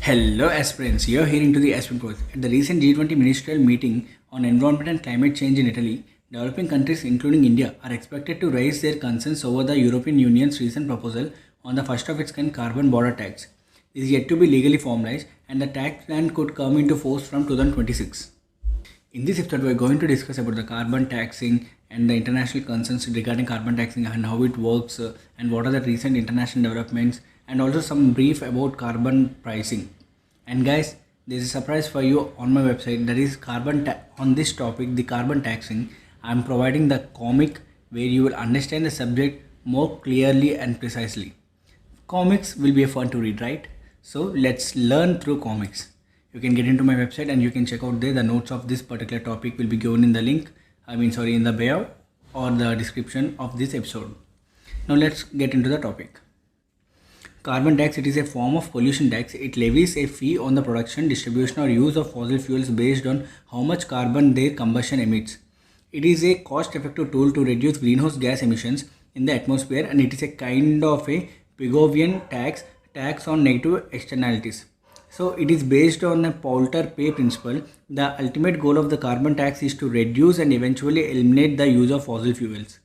Hello aspirants, you are hearing to the Aspirant Course. At the recent G20 ministerial meeting on environment and climate change in Italy, developing countries including India are expected to raise their concerns over the European Union's recent proposal on the first of its kind carbon border tax. This is yet to be legally formalized and the tax plan could come into force from 2026. In this episode, we are going to discuss about the carbon taxing and the international concerns regarding carbon taxing and how it works and what are the recent international developments and also some brief about carbon pricing. And guys, there is a surprise for you on my website, that is on this topic, the carbon taxing. I am providing the comic where you will understand the subject more clearly and precisely. Comics will be fun to read, right? So let's learn through comics. You can get into my website and you can check out there. The notes of this particular topic will be given in the link, in the bio or the description of this episode. Now let's get into the topic. Carbon tax, it is a form of pollution tax. It levies a fee on the production, distribution or use of fossil fuels based on how much carbon their combustion emits. It is a cost-effective tool to reduce greenhouse gas emissions in the atmosphere, and it is a kind of a Pigouvian tax on negative externalities. So it is based on a polluter pay principle. The ultimate goal of the carbon tax is to reduce and eventually eliminate the use of fossil fuels.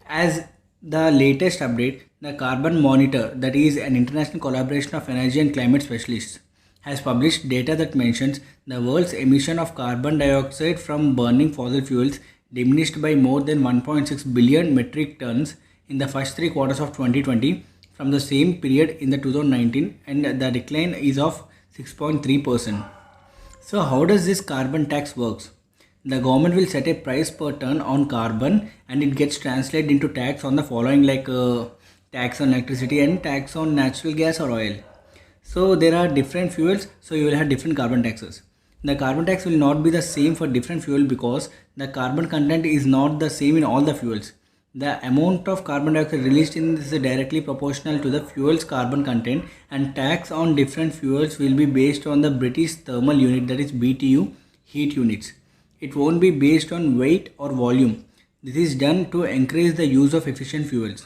As the latest update, the Carbon Monitor, that is an international collaboration of energy and climate specialists, has published data that mentions the world's emission of carbon dioxide from burning fossil fuels diminished by more than 1.6 billion metric tons in the first 3 quarters of 2020 from the same period in the 2019, and the decline is of 6.3%. So how does this carbon tax works? The government will set a price per ton on carbon and it gets translated into tax on the following, like tax on electricity and tax on natural gas or oil. So there are different fuels, so you will have different carbon taxes. The carbon tax will not be the same for different fuel because the carbon content is not the same in all the fuels. The amount of carbon dioxide released in this is directly proportional to the fuel's carbon content, and tax on different fuels will be based on the British Thermal Unit, that is BTU heat units. It won't be based on weight or volume. This is done to encourage the use of efficient fuels.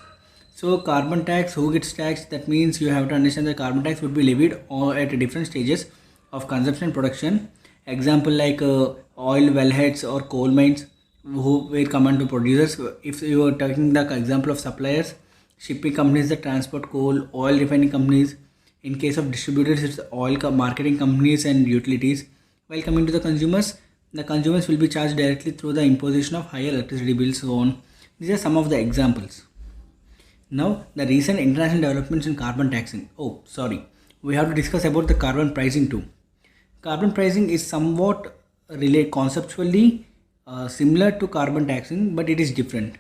So carbon tax, who gets taxed? That means you have to understand that carbon tax would be levied at different stages of consumption and production. Example like oil wellheads or coal mines, who will come under producers. If you are taking the example of suppliers, shipping companies that transport coal, oil refining companies. In case of distributors, it's oil marketing companies and utilities. While coming to the consumers will be charged directly through the imposition of higher electricity bills, so on. These are some of the examples. Now, the recent international developments in carbon taxing. We have to discuss about the carbon pricing too. Carbon pricing is somewhat conceptually similar to carbon taxing, but it is different.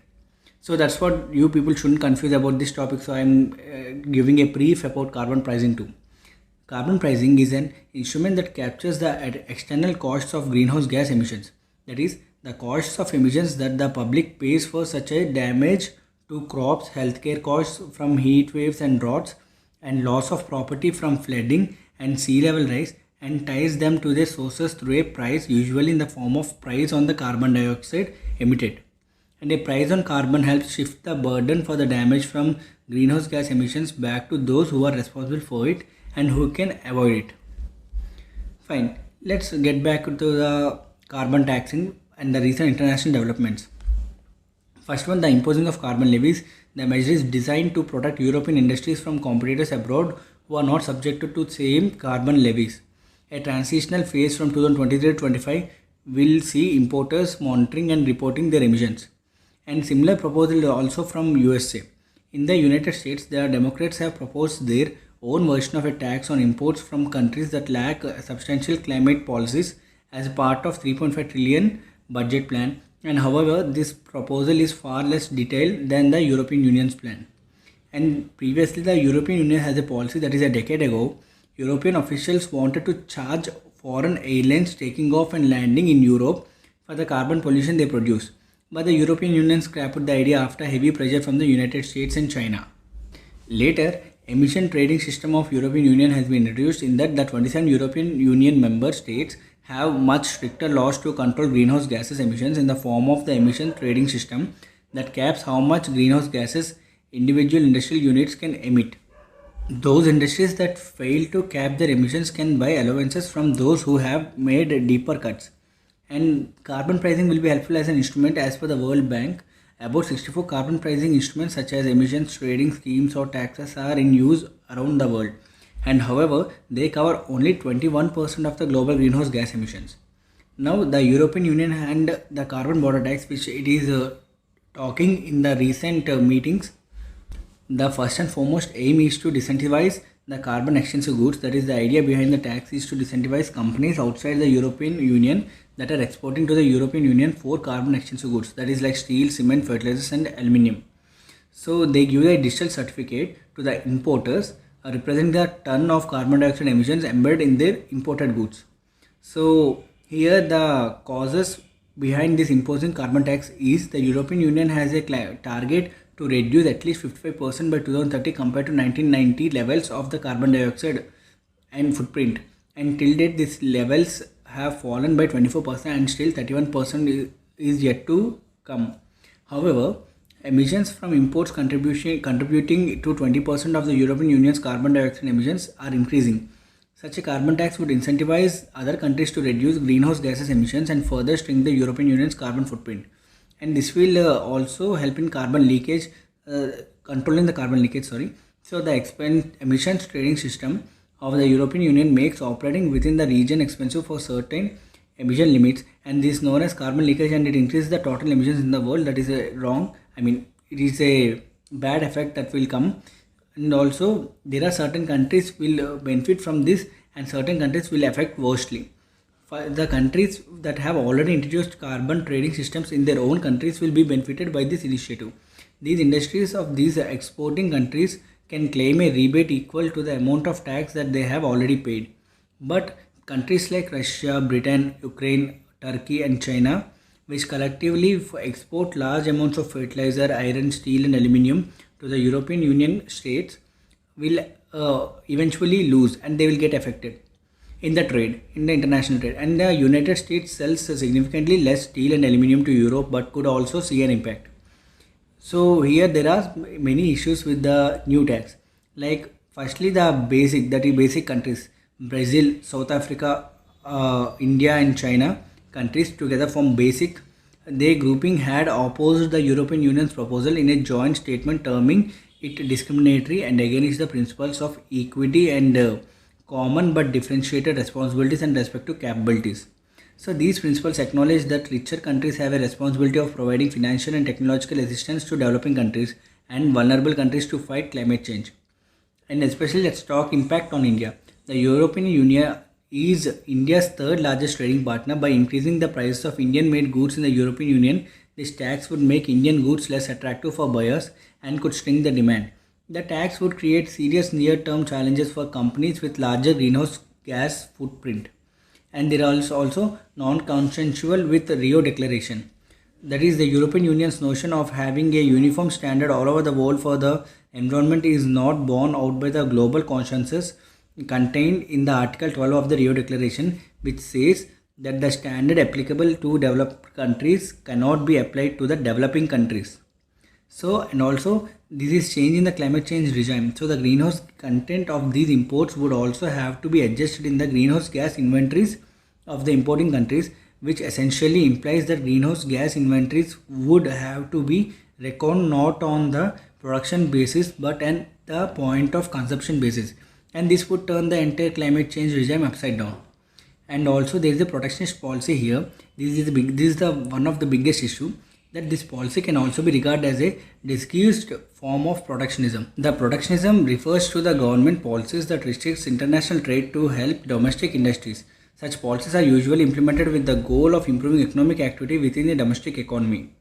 So that's what you people shouldn't confuse about this topic. So I'm giving a brief about carbon pricing too. Carbon pricing is an instrument that captures the external costs of greenhouse gas emissions. That is, the costs of emissions that the public pays for, such as damage to crops, healthcare costs from heat waves and droughts, and loss of property from flooding and sea level rise, and ties them to their sources through a price, usually in the form of price on the carbon dioxide emitted. And a price on carbon helps shift the burden for the damage from greenhouse gas emissions back to those who are responsible for it and who can avoid it. Fine, let's get back to the carbon taxing and the recent international developments. First one, the imposing of carbon levies. The measure is designed to protect European industries from competitors abroad who are not subjected to same carbon levies. A transitional phase from 2023-25 will see importers monitoring and reporting their emissions. And similar proposal also from USA. In the United States, the Democrats have proposed their own version of a tax on imports from countries that lack substantial climate policies as part of 3.5 trillion budget plan. And however, this proposal is far less detailed than the European Union's plan. And previously, the European Union has a policy, that is a decade ago, European officials wanted to charge foreign airlines taking off and landing in Europe for the carbon pollution they produce. But the European Union scrapped the idea after heavy pressure from the United States and China. Later, emission trading system of European Union has been introduced, in that the 27 European Union member states have much stricter laws to control greenhouse gases emissions in the form of the emission trading system that caps how much greenhouse gases individual industrial units can emit. Those industries that fail to cap their emissions can buy allowances from those who have made deeper cuts. And carbon pricing will be helpful as an instrument as per the World Bank. About 64 carbon pricing instruments such as emissions trading schemes or taxes are in use around the world. And however, they cover only 21% of the global greenhouse gas emissions. Now, the European Union and the carbon border tax, which it is talking in the recent meetings, the first and foremost aim is to disincentivize the carbon extensive goods. That is, the idea behind the tax is to disincentivize companies outside the European Union that are exporting to the European Union for carbon extensive goods. That is like steel, cement, fertilizers, and aluminium. So they give a digital certificate to the importers representing the ton of carbon dioxide emissions embedded in their imported goods. So here the causes behind this imposing carbon tax is the European Union has a target to reduce at least 55% by 2030 compared to 1990 levels of the carbon dioxide and footprint. And till date, these levels have fallen by 24% and still 31% is yet to come. However, emissions from imports contributing to 20% of the European Union's carbon dioxide emissions are increasing. Such a carbon tax would incentivize other countries to reduce greenhouse gases emissions and further shrink the European Union's carbon footprint. And this will also help in carbon leakage, controlling the carbon leakage. So the emissions trading system of the European Union makes operating within the region expensive for certain emission limits, and this is known as carbon leakage, and it increases the total emissions in the world. That is wrong. It is a bad effect that will come. And also there are certain countries will benefit from this and certain countries will affect worstly. For the countries that have already introduced carbon trading systems in their own countries will be benefited by this initiative. These industries of these exporting countries can claim a rebate equal to the amount of tax that they have already paid. But countries like Russia, Britain, Ukraine, Turkey and China, which collectively export large amounts of fertilizer, iron, steel and aluminium to the European Union states, will eventually lose and they will get affected in the trade, in the international trade. And the United States sells significantly less steel and aluminium to Europe but could also see an impact. So here there are many issues with the new tax. Like firstly the basic countries, Brazil, South Africa, India and China countries together form BASIC. Their grouping had opposed the European Union's proposal in a joint statement terming it discriminatory and against the principles of equity and common but differentiated responsibilities and respective capabilities. So these principles acknowledge that richer countries have a responsibility of providing financial and technological assistance to developing countries and vulnerable countries to fight climate change. And especially let's talk impact on India. The European Union is India's third largest trading partner. By increasing the prices of Indian made goods in the European Union, this tax would make Indian goods less attractive for buyers and could shrink the demand. The tax would create serious near-term challenges for companies with larger greenhouse gas footprint. And there are also non-consensual with the Rio Declaration. That is, the European Union's notion of having a uniform standard all over the world for the environment is not borne out by the global consensus contained in the Article 12 of the Rio Declaration, which says that the standard applicable to developed countries cannot be applied to the developing countries. So, and also this is changing the climate change regime. So the greenhouse content of these imports would also have to be adjusted in the greenhouse gas inventories of the importing countries, which essentially implies that greenhouse gas inventories would have to be reckoned not on the production basis but at the point of consumption basis. And this would turn the entire climate change regime upside down. And also there is a protectionist policy here. This is the one of the biggest issue, that this policy can also be regarded as a disguised form of protectionism. The protectionism refers to the government policies that restricts international trade to help domestic industries. Such policies are usually implemented with the goal of improving economic activity within the domestic economy.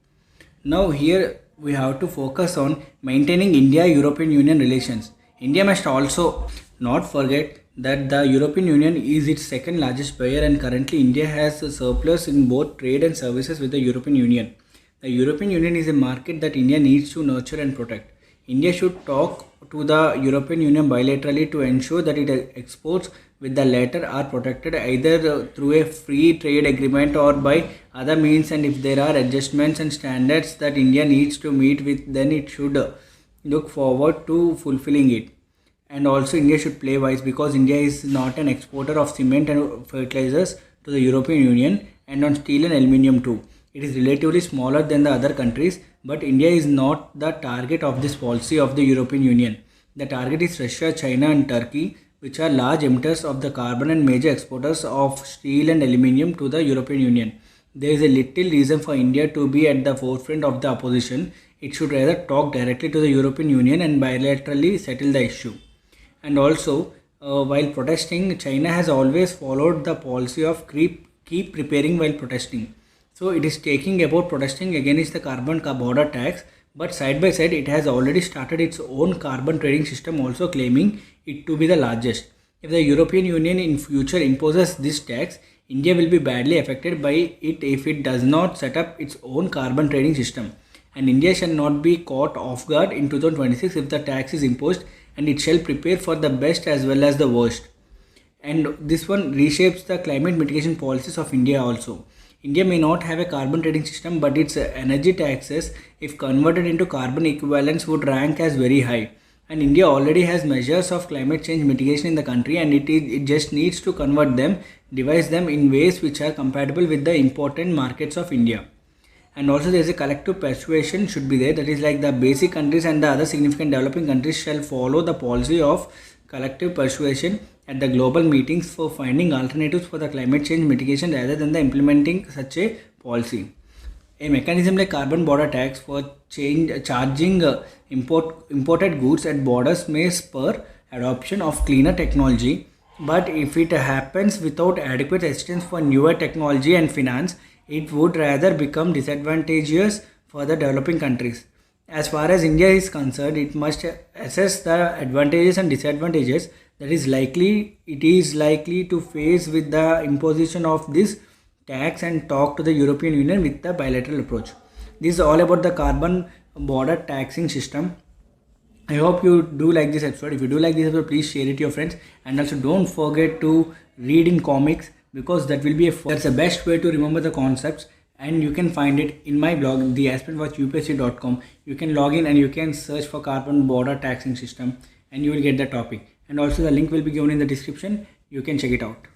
Now here we have to focus on maintaining India-European Union relations. India must also not forget that the European Union is its second largest buyer, and currently India has a surplus in both trade and services with the European Union. The European Union is a market that India needs to nurture and protect. India should talk to the European Union bilaterally to ensure that its exports with the latter are protected either through a free trade agreement or by other means, and if there are adjustments and standards that India needs to meet with, then it should look forward to fulfilling it. and also India should play wise because India is not an exporter of cement and fertilizers to the European Union, and on steel and aluminium too. It is relatively smaller than the other countries, but India is not the target of this policy of the European Union. The target is Russia, China and Turkey, which are large emitters of the carbon and major exporters of steel and aluminium to the European Union. There is a little reason for India to be at the forefront of the opposition. It should rather talk directly to the European Union and bilaterally settle the issue. And also, while protesting, China has always followed the policy of keep preparing while protesting. So it is taking about protesting against the carbon border tax, but side by side it has already started its own carbon trading system, also claiming it to be the largest. If the European Union in future imposes this tax, India will be badly affected by it if it does not set up its own carbon trading system. And India shall not be caught off guard in 2026 if the tax is imposed, and it shall prepare for the best as well as the worst. And this one reshapes the climate mitigation policies of India also. India may not have a carbon trading system, but its energy taxes, if converted into carbon equivalents, would rank as very high. And India already has measures of climate change mitigation in the country, and it just needs to convert them, devise them in ways which are compatible with the important markets of India. And also there is a collective persuasion should be there, that is like the basic countries and the other significant developing countries shall follow the policy of collective persuasion at the global meetings for finding alternatives for the climate change mitigation rather than the implementing such a policy. A mechanism like carbon border tax for charging imported goods at borders may spur adoption of cleaner technology, but if it happens without adequate assistance for newer technology and finance, it would rather become disadvantageous for the developing countries. As far as India is concerned, it must assess the advantages and disadvantages that it is likely to face with the imposition of this tax and talk to the European Union with the bilateral approach. This is all about the carbon border taxing system. I hope you do like this episode. If you do like this episode, please share it to your friends, and also don't forget to read in comics, because that will be that's the best way to remember the concepts, and you can find it in my blog theaspirantwatchupsc.com. You can log in and you can search for carbon border taxing system and you will get the topic, and also the link will be given in the description. You can check it out.